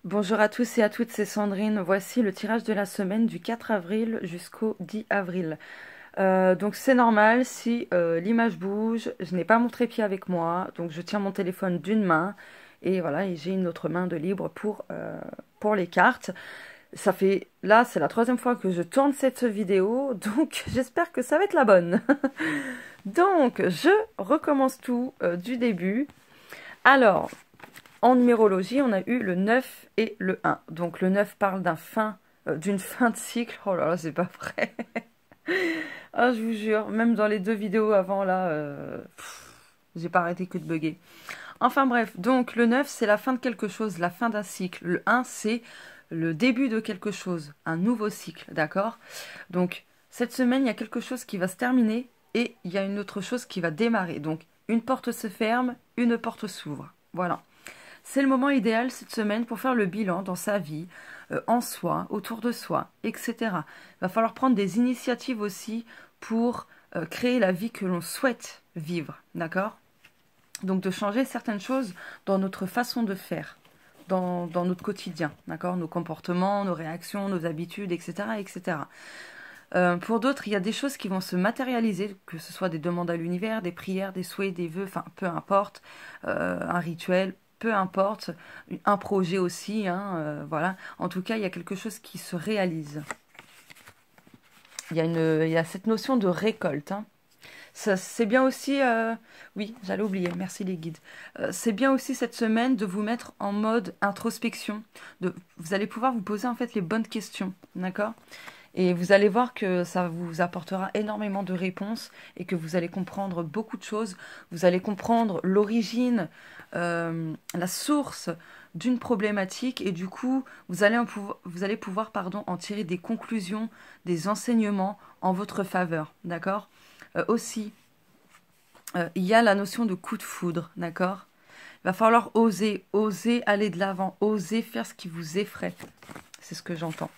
Bonjour à tous et à toutes, c'est Sandrine. Voici le tirage de la semaine du 4 avril jusqu'au 10 avril. Donc c'est normal si l'image bouge, je n'ai pas mon trépied avec moi, donc je tiens mon téléphone d'une main et voilà, et j'ai une autre main de libre pour les cartes. Ça fait, là c'est la troisième fois que je tourne cette vidéo, donc j'espère que ça va être la bonne. Donc je recommence tout du début. Alors, en numérologie, on a eu le 9 et le 1. Donc le 9 parle d'une fin de cycle. Oh là là, c'est pas vrai. Ah, je vous jure, même dans les deux vidéos avant, là, j'ai pas arrêté que de bugger. Enfin bref, donc le 9, c'est la fin de quelque chose, la fin d'un cycle. Le 1, c'est le début de quelque chose, un nouveau cycle, d'accord? Donc, cette semaine, il y a quelque chose qui va se terminer et il y a une autre chose qui va démarrer. Donc, une porte se ferme, une porte s'ouvre. Voilà. C'est le moment idéal cette semaine pour faire le bilan dans sa vie, en soi, autour de soi, etc. Il va falloir prendre des initiatives aussi pour créer la vie que l'on souhaite vivre, d'accord? Donc de changer certaines choses dans notre façon de faire, dans notre quotidien, d'accord? Nos comportements, nos réactions, nos habitudes, etc. etc. Pour d'autres, il y a des choses qui vont se matérialiser, que ce soit des demandes à l'univers, des prières, des souhaits, des vœux, enfin peu importe, un rituel, peu importe, un projet aussi, hein, voilà. En tout cas, il y a quelque chose qui se réalise. Il y a cette notion de récolte, hein. C'est bien aussi, oui, j'allais oublier, merci les guides. C'est bien aussi cette semaine de vous mettre en mode introspection. Vous allez pouvoir vous poser en fait les bonnes questions, d'accord? Et vous allez voir que ça vous apportera énormément de réponses et que vous allez comprendre beaucoup de choses. Vous allez comprendre l'origine, la source d'une problématique et du coup, vous allez pouvoir en tirer des conclusions, des enseignements en votre faveur, d'accord? Aussi, il y a la notion de coup de foudre, d'accord? Il va falloir oser aller de l'avant, oser faire ce qui vous effraie. C'est ce que j'entends.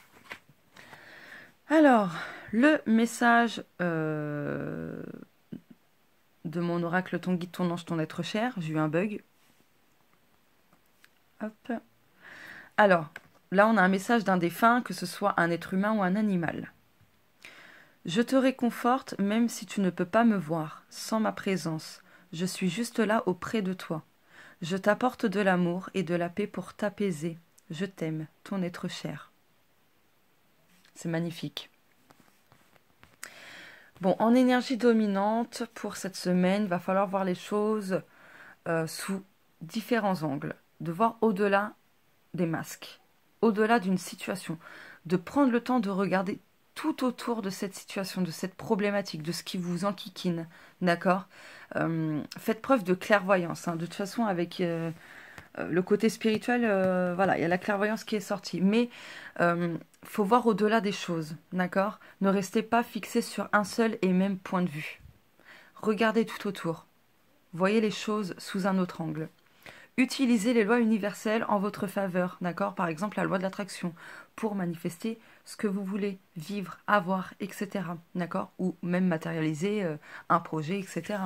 Alors, le message de mon oracle, ton guide, ton ange, ton être cher. J'ai eu un bug. Hop. Alors, là, on a un message d'un défunt, que ce soit un être humain ou un animal. Je te réconforte même si tu ne peux pas me voir, sans ma présence. Je suis juste là auprès de toi. Je t'apporte de l'amour et de la paix pour t'apaiser. Je t'aime, ton être cher. C'est magnifique. Bon, en énergie dominante, pour cette semaine, il va falloir voir les choses sous différents angles, de voir au-delà des masques, au-delà d'une situation, de prendre le temps de regarder tout autour de cette situation, de cette problématique, de ce qui vous enquiquine, d'accord? Faites preuve de clairvoyance, hein. De toute façon, avec le côté spirituel, voilà, il y a la clairvoyance qui est sortie. Mais faut voir au-delà des choses, d'accord? Ne restez pas fixé sur un seul et même point de vue. Regardez tout autour. Voyez les choses sous un autre angle. Utilisez les lois universelles en votre faveur, d'accord? Par exemple, la loi de l'attraction, pour manifester ce que vous voulez vivre, avoir, etc. D'accord? Ou même matérialiser un projet, etc.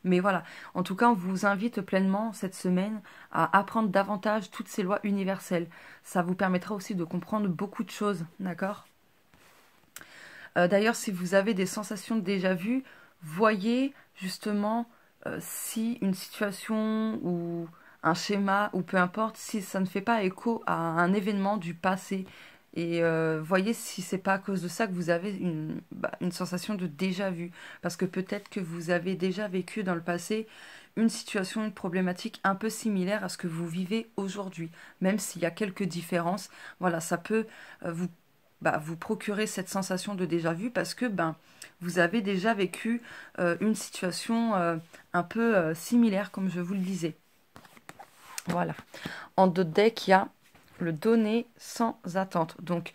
Mais voilà, en tout cas, on vous invite pleinement cette semaine à apprendre davantage toutes ces lois universelles. Ça vous permettra aussi de comprendre beaucoup de choses, d'accord? D'ailleurs, si vous avez des sensations de déjà-vu, voyez justement si une situation ou un schéma ou peu importe, si ça ne fait pas écho à un événement du passé. Et voyez si c'est pas à cause de ça que vous avez une sensation de déjà-vu. Parce que peut-être que vous avez déjà vécu dans le passé une situation, une problématique un peu similaire à ce que vous vivez aujourd'hui. Même s'il y a quelques différences, voilà, ça peut vous procurer cette sensation de déjà-vu parce que vous avez déjà vécu une situation un peu similaire, comme je vous le disais. Voilà. En deux decks, il y a le donner sans attente. Donc,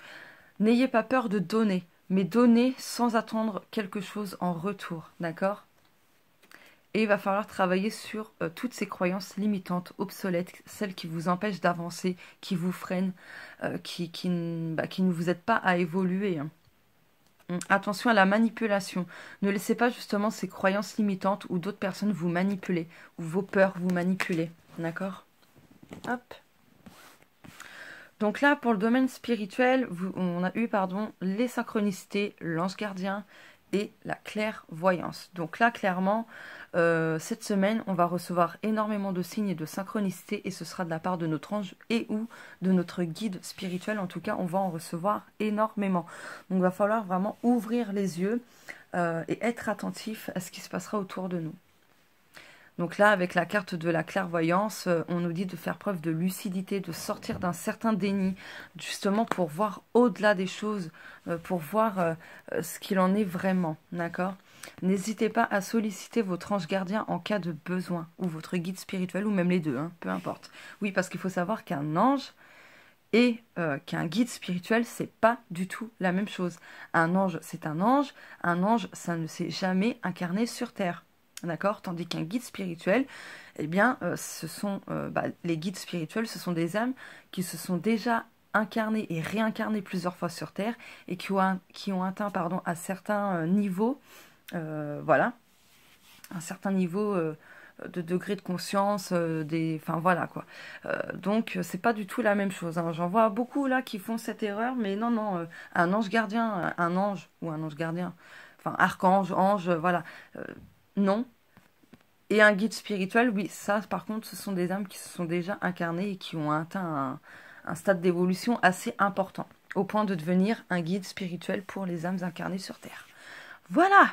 n'ayez pas peur de donner, mais donnez sans attendre quelque chose en retour, d'accord? Et il va falloir travailler sur toutes ces croyances limitantes, obsolètes, celles qui vous empêchent d'avancer, qui vous freinent, qui ne vous aident pas à évoluer, hein. Attention à la manipulation. Ne laissez pas justement ces croyances limitantes ou d'autres personnes vous manipuler, ou vos peurs vous manipuler, d'accord? Hop. Donc là, pour le domaine spirituel, on a eu, pardon, les synchronicités, l'ange gardien et la clairvoyance. Donc là, clairement, cette semaine, on va recevoir énormément de signes et de synchronicités et ce sera de la part de notre ange et ou de notre guide spirituel. En tout cas, on va en recevoir énormément. Donc il va falloir vraiment ouvrir les yeux et être attentif à ce qui se passera autour de nous. Donc là, avec la carte de la clairvoyance, on nous dit de faire preuve de lucidité, de sortir d'un certain déni, justement pour voir au-delà des choses, pour voir ce qu'il en est vraiment, d'accord? N'hésitez pas à solliciter votre ange gardien en cas de besoin, ou votre guide spirituel, ou même les deux, hein, peu importe. Oui, parce qu'il faut savoir qu'un ange et qu'un guide spirituel, c'est pas du tout la même chose. Un ange, c'est un ange ça ne s'est jamais incarné sur Terre. D'accord? Tandis qu'un guide spirituel, eh bien, les guides spirituels, ce sont des âmes qui se sont déjà incarnées et réincarnées plusieurs fois sur Terre et qui ont atteint, pardon, à certains niveaux, voilà, un certain niveau de degré de conscience, enfin voilà quoi. Donc c'est pas du tout la même chose, hein. J'en vois beaucoup là qui font cette erreur, mais non, non, un ange gardien, un ange ou un ange gardien, enfin archange, ange, voilà. Non. Et un guide spirituel, oui, ça par contre, ce sont des âmes qui se sont déjà incarnées et qui ont atteint un stade d'évolution assez important, au point de devenir un guide spirituel pour les âmes incarnées sur Terre. Voilà.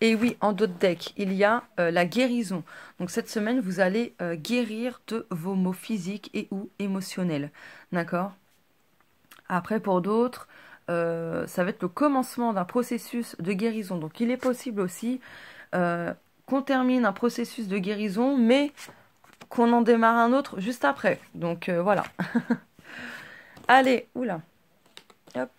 Et oui, en d'autres decks, il y a la guérison. Donc cette semaine, vous allez guérir de vos maux physiques et ou émotionnels. D'accord? Après, pour d'autres, ça va être le commencement d'un processus de guérison. Donc il est possible aussi qu'on termine un processus de guérison, mais qu'on en démarre un autre juste après. Donc voilà. Allez, oula. Hop.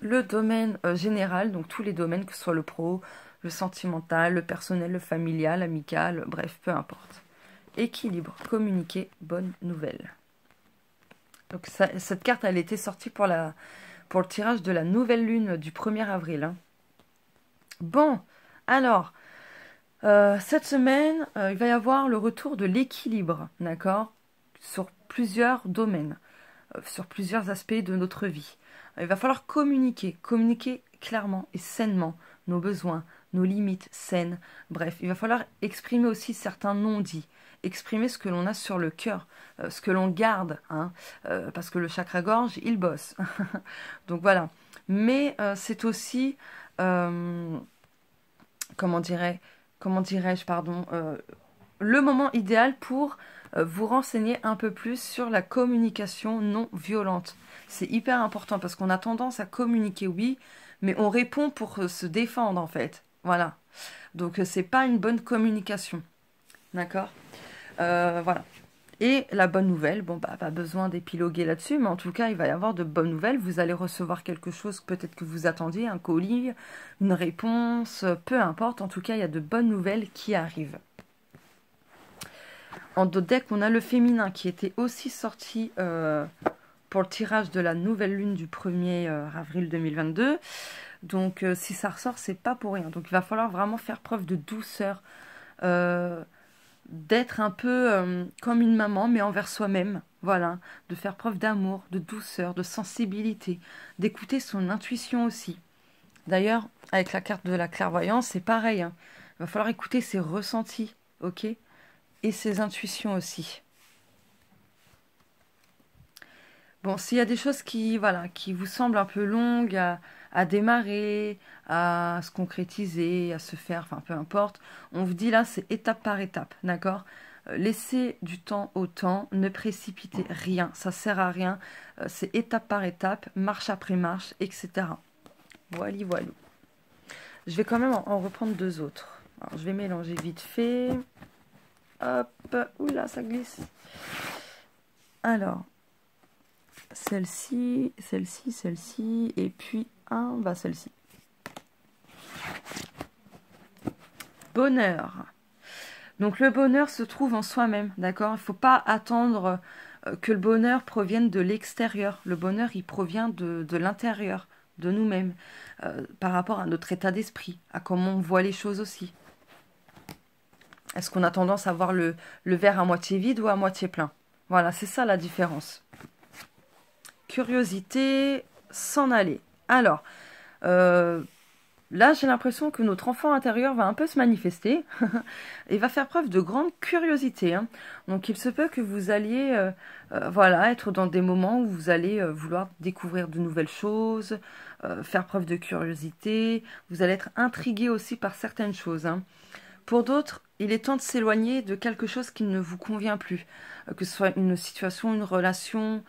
Le domaine général, donc tous les domaines, que ce soit le pro, le sentimental, le personnel, le familial, l'amical, bref, peu importe. Équilibre, communiquer, bonne nouvelle. Donc cette carte, elle était sortie pour le tirage de la nouvelle lune du 1er avril. Hein. Bon, alors, cette semaine, il va y avoir le retour de l'équilibre, d'accord? Sur plusieurs domaines, sur plusieurs aspects de notre vie. Il va falloir communiquer clairement et sainement nos besoins, nos limites saines. Bref, il va falloir exprimer aussi certains non-dits, exprimer ce que l'on a sur le cœur, ce que l'on garde, hein, parce que le chakra-gorge, il bosse. Donc voilà. Mais c'est aussi, comment dirais-je, pardon, le moment idéal pour vous renseigner un peu plus sur la communication non violente. C'est hyper important parce qu'on a tendance à communiquer, oui, mais on répond pour se défendre en fait. Voilà. Donc c'est pas une bonne communication. D'accord? Voilà. Et la bonne nouvelle, bon bah pas besoin d'épiloguer là-dessus, mais en tout cas il va y avoir de bonnes nouvelles. Vous allez recevoir quelque chose peut-être que vous attendiez, un colis, une réponse, peu importe. En tout cas il y a de bonnes nouvelles qui arrivent. En d'autres decks, on a le féminin qui était aussi sorti pour le tirage de la nouvelle lune du 1er avril 2022. Donc si ça ressort, c'est pas pour rien. Donc il va falloir vraiment faire preuve de douceur, d'être un peu comme une maman, mais envers soi-même. Voilà, de faire preuve d'amour, de douceur, de sensibilité, d'écouter son intuition aussi. D'ailleurs, avec la carte de la clairvoyance, c'est pareil. Hein. Il va falloir écouter ses ressentis, ok? Et ses intuitions aussi. Bon, s'il y a des choses qui vous semblent un peu longues à démarrer, à se concrétiser, à se faire, enfin peu importe, on vous dit là, c'est étape par étape, d'accord? Laissez du temps au temps, ne précipitez rien, ça sert à rien, c'est étape par étape, marche après marche, etc. Voilà, voilà. Je vais quand même en reprendre deux autres. Alors, je vais mélanger vite fait. Hop, oula, ça glisse. Alors, celle-ci, et puis celle-ci. Bonheur. Donc le bonheur se trouve en soi-même, d'accord? Il ne faut pas attendre que le bonheur provienne de l'extérieur. Le bonheur, il provient de l'intérieur, de nous-mêmes, par rapport à notre état d'esprit, à comment on voit les choses aussi. Est-ce qu'on a tendance à voir le verre à moitié vide ou à moitié plein? Voilà, c'est ça la différence. Curiosité, s'en aller. Alors, euh, là, j'ai l'impression que notre enfant intérieur va un peu se manifester et va faire preuve de grande curiosité, hein. Donc, il se peut que vous alliez voilà, être dans des moments où vous allez vouloir découvrir de nouvelles choses, faire preuve de curiosité. Vous allez être intrigué aussi par certaines choses, hein. Pour d'autres, il est temps de s'éloigner de quelque chose qui ne vous convient plus, que ce soit une situation, une relation,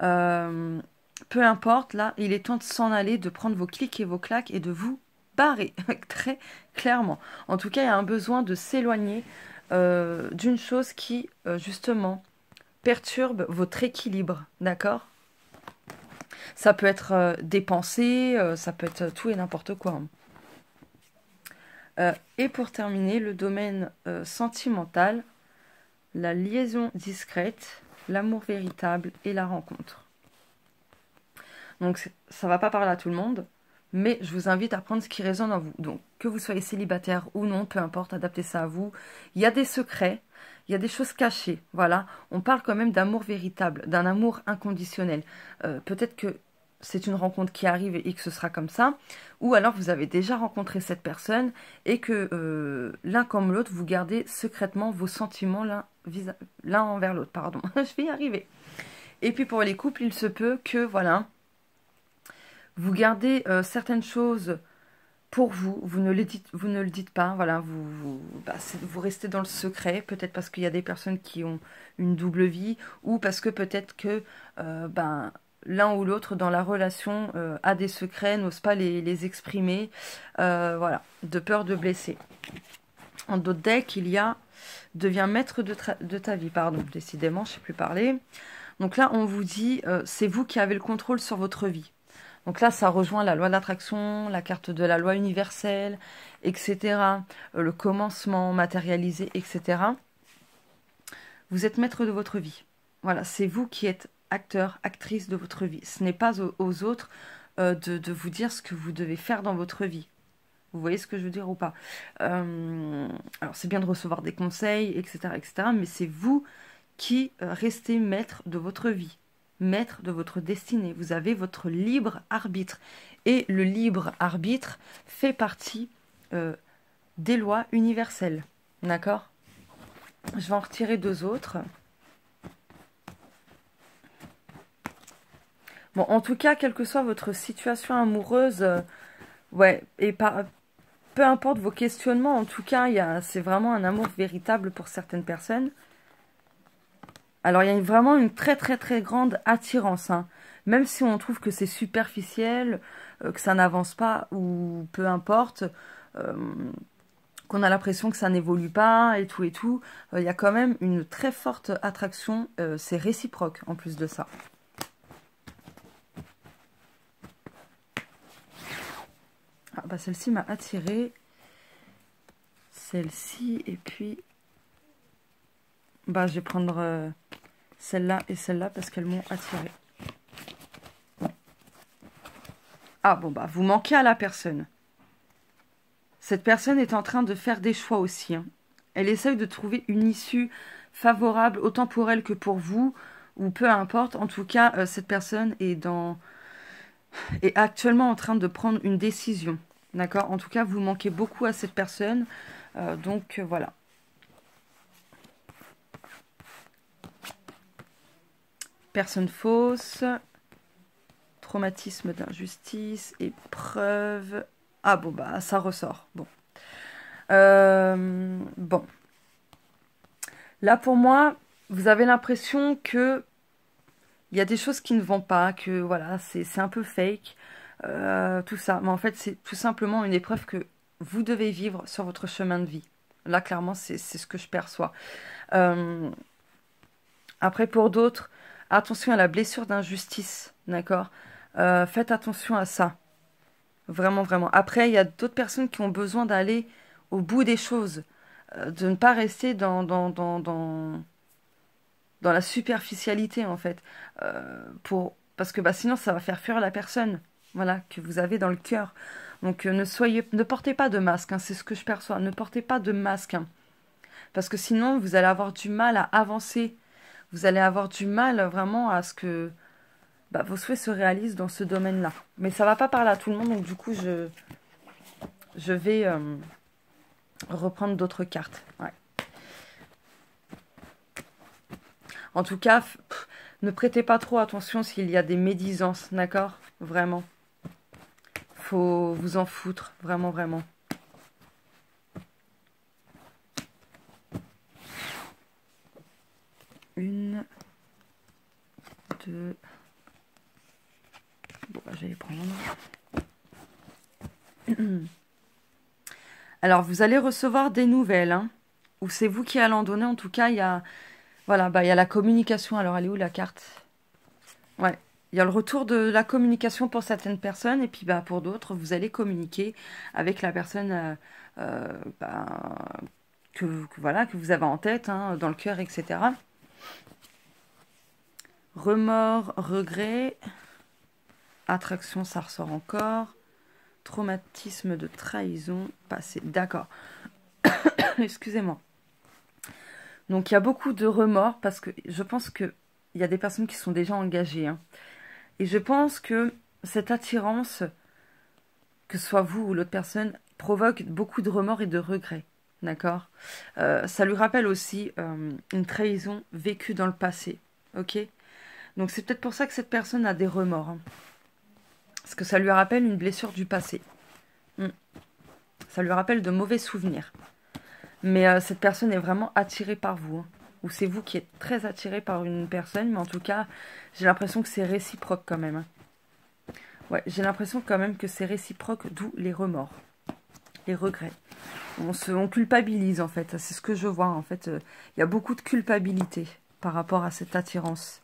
euh, peu importe, là, il est temps de s'en aller, de prendre vos clics et vos claques et de vous barrer, très clairement. En tout cas, il y a un besoin de s'éloigner d'une chose qui, justement, perturbe votre équilibre, d'accord? Ça peut être des pensées, ça peut être tout et n'importe quoi, hein. Et pour terminer, le domaine sentimental, la liaison discrète, l'amour véritable et la rencontre. Donc ça va pas parler à tout le monde, mais je vous invite à prendre ce qui résonne en vous. Donc que vous soyez célibataire ou non, peu importe, adaptez ça à vous. Il y a des secrets, il y a des choses cachées, voilà. On parle quand même d'amour véritable, d'un amour inconditionnel. Peut-être que c'est une rencontre qui arrive et que ce sera comme ça, ou alors vous avez déjà rencontré cette personne et que l'un comme l'autre, vous gardez secrètement vos sentiments l'un envers l'autre, pardon. Je vais y arriver. Et puis pour les couples, il se peut que, voilà, vous gardez certaines choses pour vous, vous ne le dites pas, voilà, vous restez dans le secret, peut-être parce qu'il y a des personnes qui ont une double vie, ou parce que peut-être que l'un ou l'autre dans la relation a des secrets, n'ose pas les exprimer, voilà, de peur de blesser. En d'autres decks, il y a devient maître de ta vie, pardon, décidément, je ne sais plus parler. Donc là, on vous dit, c'est vous qui avez le contrôle sur votre vie. Donc là, ça rejoint la loi de l'attraction, la carte de la loi universelle, etc. Le commencement matérialisé, etc. Vous êtes maître de votre vie. Voilà, c'est vous qui êtes acteur, actrice de votre vie. Ce n'est pas aux autres de vous dire ce que vous devez faire dans votre vie. Vous voyez ce que je veux dire ou pas? Alors, c'est bien de recevoir des conseils, etc., etc. Mais c'est vous qui restez maître de votre vie, maître de votre destinée. Vous avez votre libre arbitre. Et le libre arbitre fait partie des lois universelles. D'accord? Je vais en retirer deux autres. Bon, en tout cas, quelle que soit votre situation amoureuse, ouais, et peu importe vos questionnements, en tout cas, c'est vraiment un amour véritable pour certaines personnes. Alors, il y a vraiment une très très très grande attirance, hein. Même si on trouve que c'est superficiel, que ça n'avance pas, ou peu importe, qu'on a l'impression que ça n'évolue pas, et tout, il y a quand même une très forte attraction, c'est réciproque en plus de ça. Ah, bah celle-ci m'a attirée. Celle-ci, et puis... Bah, je vais prendre celle-là et celle-là parce qu'elles m'ont attirée. Ah, bon, bah, vous manquez à la personne. Cette personne est en train de faire des choix aussi, hein. Elle essaye de trouver une issue favorable autant pour elle que pour vous, ou peu importe. En tout cas, cette personne est actuellement en train de prendre une décision. D'accord? En tout cas, vous manquez beaucoup à cette personne. Donc, voilà. Personne fausse. Traumatisme d'injustice. Épreuve. Ah bon, bah, ça ressort. Bon. Bon. Là, pour moi, vous avez l'impression que il y a des choses qui ne vont pas, que voilà, c'est un peu fake, tout ça. Mais en fait, c'est tout simplement une épreuve que vous devez vivre sur votre chemin de vie. Là, clairement, c'est ce que je perçois. Après, pour d'autres, attention à la blessure d'injustice, d'accord? Faites attention à ça. Vraiment, vraiment. Après, il y a d'autres personnes qui ont besoin d'aller au bout des choses, de ne pas rester dans la superficialité, en fait. Parce que bah, sinon, ça va faire fuir la personne, voilà, que vous avez dans le cœur. Donc, ne portez pas de masque, hein, c'est ce que je perçois. Ne portez pas de masque, hein, parce que sinon, vous allez avoir du mal à avancer. Vous allez avoir du mal vraiment à ce que vos souhaits se réalisent dans ce domaine-là. Mais ça va pas parler à tout le monde, donc du coup, je vais reprendre d'autres cartes. Ouais. En tout cas, ne prêtez pas trop attention s'il y a des médisances, d'accord? Vraiment. Faut vous en foutre, vraiment, vraiment. Une, deux... Bon, je vais les prendre. Alors, vous allez recevoir des nouvelles, hein, ou c'est vous qui allez en donner. En tout cas, il y a, voilà, il y a la communication. Alors, elle est où la carte? Ouais, il y a le retour de la communication pour certaines personnes, et puis pour d'autres, vous allez communiquer avec la personne voilà, que vous avez en tête, hein, dans le cœur, etc. Remords, regrets, attraction, ça ressort encore. Traumatisme de trahison, passé. D'accord. Excusez-moi. Donc, il y a beaucoup de remords parce que je pense qu'il y a des personnes qui sont déjà engagées. Hein. Et je pense que cette attirance, que ce soit vous ou l'autre personne, provoque beaucoup de remords et de regrets. D'accord. Ça lui rappelle aussi une trahison vécue dans le passé. Ok. Donc, c'est peut-être pour ça que cette personne a des remords. Hein. Parce que ça lui rappelle une blessure du passé. Ça lui rappelle de mauvais souvenirs. Mais cette personne est vraiment attirée par vous. Hein. Ou c'est vous qui êtes très attiré par une personne. Mais en tout cas, j'ai l'impression que c'est réciproque quand même. Hein. Ouais, j'ai l'impression quand même que c'est réciproque, d'où les remords. Les regrets. On culpabilise en fait. C'est ce que je vois en fait. Il y a beaucoup de culpabilité par rapport à cette attirance.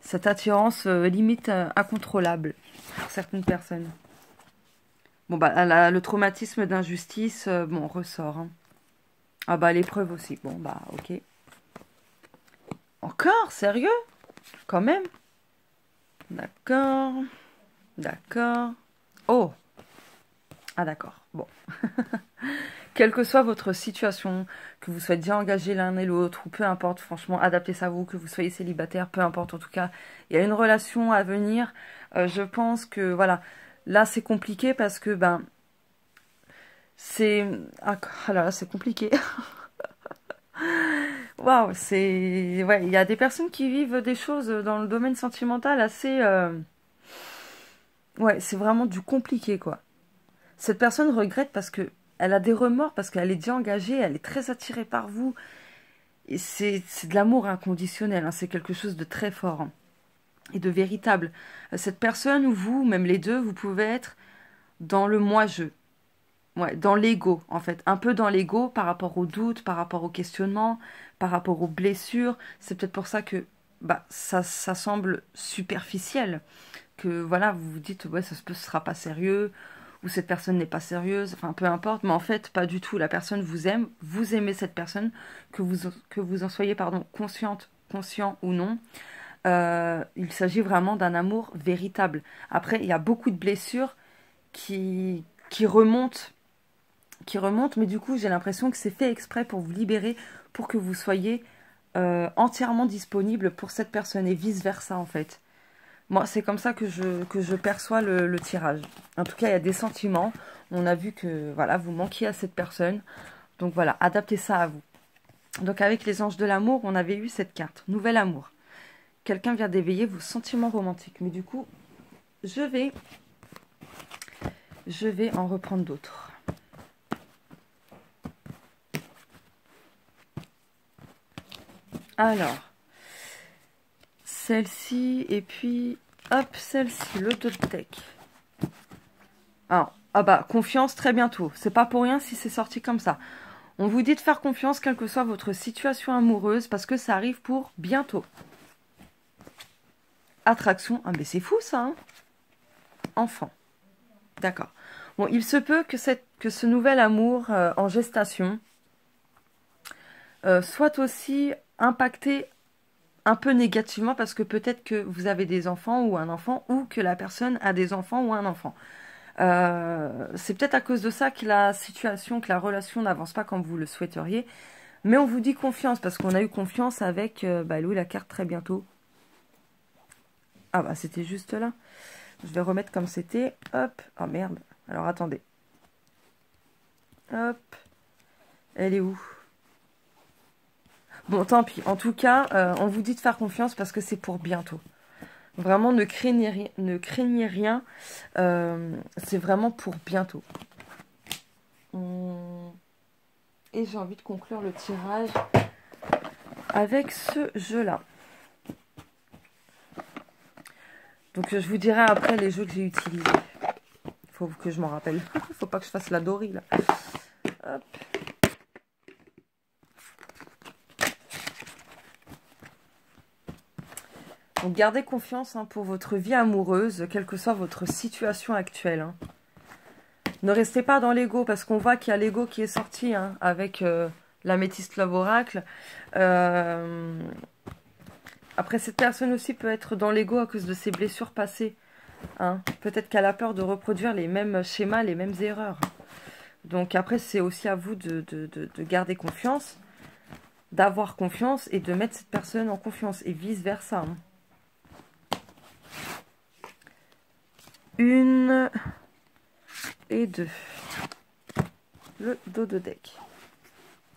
Cette attirance limite incontrôlable pour certaines personnes. Bon, le traumatisme d'injustice, bon, ressort. Hein. Ah l'épreuve aussi. Bon, ok. Encore? Sérieux? Quand même? D'accord. D'accord. Oh! Ah d'accord. Bon. Quelle que soit votre situation, que vous soyez déjà engagés l'un et l'autre, ou peu importe, franchement, adaptez ça à vous, que vous soyez célibataire, peu importe, en tout cas, il y a une relation à venir. Je pense que, voilà, là c'est compliqué parce que, c'est... Ah là là, c'est compliqué. Waouh, c'est... Ouais, il y a des personnes qui vivent des choses dans le domaine sentimental assez... Ouais, c'est vraiment du compliqué, quoi. Cette personne regrette parce que elle a des remords, parce qu'elle est déjà engagée, elle est très attirée par vous. Et c'est de l'amour inconditionnel, hein, c'est quelque chose de très fort hein, et de véritable. Cette personne ou vous, même les deux, vous pouvez être dans le moi-je. Ouais, dans l'ego, en fait. Un peu dans l'ego par rapport aux doutes, par rapport aux questionnements, par rapport aux blessures. C'est peut-être pour ça que ça semble superficiel. Que voilà, vous vous dites, ouais, ça se peut, ce sera pas sérieux, ou cette personne n'est pas sérieuse, enfin peu importe, mais en fait, pas du tout. La personne vous aime, vous aimez cette personne, que vous en soyez, conscient ou non. Il s'agit vraiment d'un amour véritable. Après, il y a beaucoup de blessures qui remontent, mais du coup, j'ai l'impression que c'est fait exprès pour vous libérer, pour que vous soyez entièrement disponible pour cette personne, et vice-versa, en fait. Moi, c'est comme ça que je perçois le tirage. En tout cas, il y a des sentiments. On a vu que voilà, vous manquiez à cette personne. Donc voilà, adaptez ça à vous. Donc avec les anges de l'amour, on avait eu cette carte. Nouvel amour. Quelqu'un vient d'éveiller vos sentiments romantiques. Mais du coup, je vais en reprendre d'autres. Alors, celle-ci, et puis, hop, celle-ci, le deck. Confiance très bientôt. C'est pas pour rien si c'est sorti comme ça. On vous dit de faire confiance, quelle que soit votre situation amoureuse, parce que ça arrive pour bientôt. Attraction, mais c'est fou ça, hein. Enfant. D'accord. Bon, il se peut que ce nouvel amour en gestation soit aussi impacté un peu négativement parce que peut-être que vous avez des enfants ou un enfant ou que la personne a des enfants ou un enfant. C'est peut-être à cause de ça que la situation, que la relation n'avance pas comme vous le souhaiteriez. Mais on vous dit confiance, parce qu'on a eu confiance avec Louis la carte très bientôt. Ah bah c'était juste là. Je vais remettre comme c'était. Hop. Oh merde. Alors attendez. Hop. Elle est où? Bon, tant pis. En tout cas, on vous dit de faire confiance parce que c'est pour bientôt. Vraiment, ne craignez rien. Ne craignez rien. C'est vraiment pour bientôt. Et j'ai envie de conclure le tirage avec ce jeu-là. Donc, je vous dirai après les jeux que j'ai utilisés. Il faut que je m'en rappelle. Il faut pas que je fasse la Dory, là. Hop. Donc, gardez confiance pour votre vie amoureuse, quelle que soit votre situation actuelle. Ne restez pas dans l'ego, parce qu'on voit qu'il y a l'ego qui est sorti avec l'améthyste Love Oracle. Après, cette personne aussi peut être dans l'ego à cause de ses blessures passées. Peut-être qu'elle a peur de reproduire les mêmes schémas, les mêmes erreurs. Donc après, c'est aussi à vous de garder confiance, d'avoir confiance et de mettre cette personne en confiance et vice-versa. Une et deux. Le dos de deck.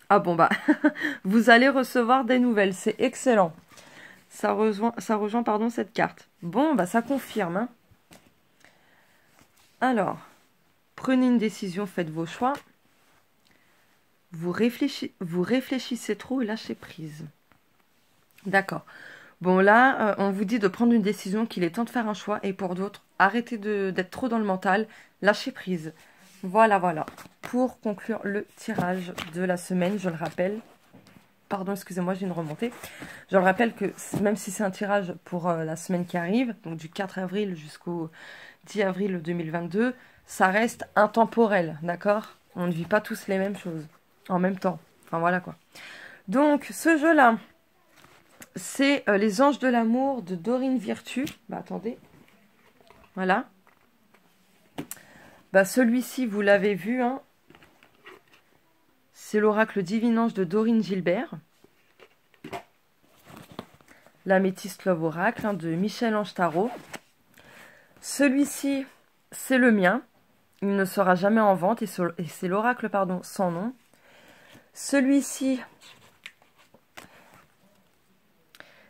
Ah bon, bah, vous allez recevoir des nouvelles. C'est excellent. Ça rejoint pardon, cette carte. Bon, bah, ça confirme. Alors, prenez une décision, faites vos choix. Vous réfléchissez trop et lâchez prise. D'accord. Bon, là, on vous dit de prendre une décision, qu'il est temps de faire un choix. Et pour d'autres, arrêtez d'être trop dans le mental. Lâchez prise. Voilà, voilà. Pour conclure le tirage de la semaine, je le rappelle. Pardon, excusez-moi, j'ai une remontée. Je le rappelle que même si c'est un tirage pour la semaine qui arrive, donc du 4 avril jusqu'au 10 avril 2022, ça reste intemporel, d'accord? On ne vit pas tous les mêmes choses en même temps. Enfin, voilà quoi. Donc, ce jeu-là, c'est Les Anges de l'amour de Dorine Virtue. Bah, attendez. Voilà. Bah, celui-ci, vous l'avez vu, c'est l'oracle Divin Ange de Dorine Gilbert. L'améthyste Love Oracle de Michel-Ange Tarot. Celui-ci, c'est le mien. Il ne sera jamais en vente et c'est l'oracle, pardon, sans nom. Celui-ci,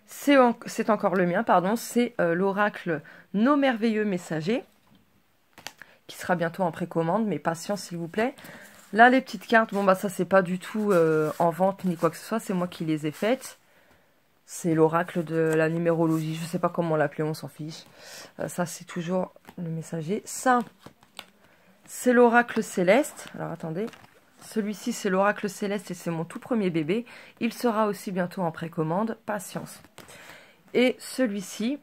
c'est encore le mien, pardon. C'est l'oracle Nos Merveilleux Messagers, qui sera bientôt en précommande, mais patience s'il vous plaît. Là, les petites cartes, bon bah ça c'est pas du tout en vente ni quoi que ce soit, c'est moi qui les ai faites. C'est l'oracle de la numérologie, je sais pas comment l'appeler, on s'en fiche. Ça c'est toujours le messager. Ça, c'est l'oracle céleste. Alors attendez, celui-ci c'est l'oracle céleste et c'est mon tout premier bébé. Il sera aussi bientôt en précommande, patience. Et celui-ci,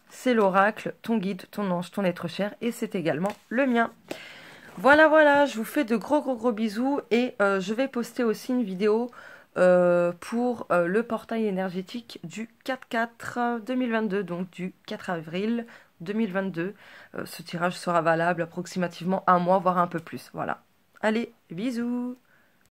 c'est l'oracle, ton guide, ton ange, ton être cher, et c'est également le mien. Voilà, voilà, je vous fais de gros bisous et je vais poster aussi une vidéo pour le portail énergétique du 4/4/2022, donc du 4 avril 2022. Ce tirage sera valable approximativement un mois, voire un peu plus. Voilà. Allez, bisous!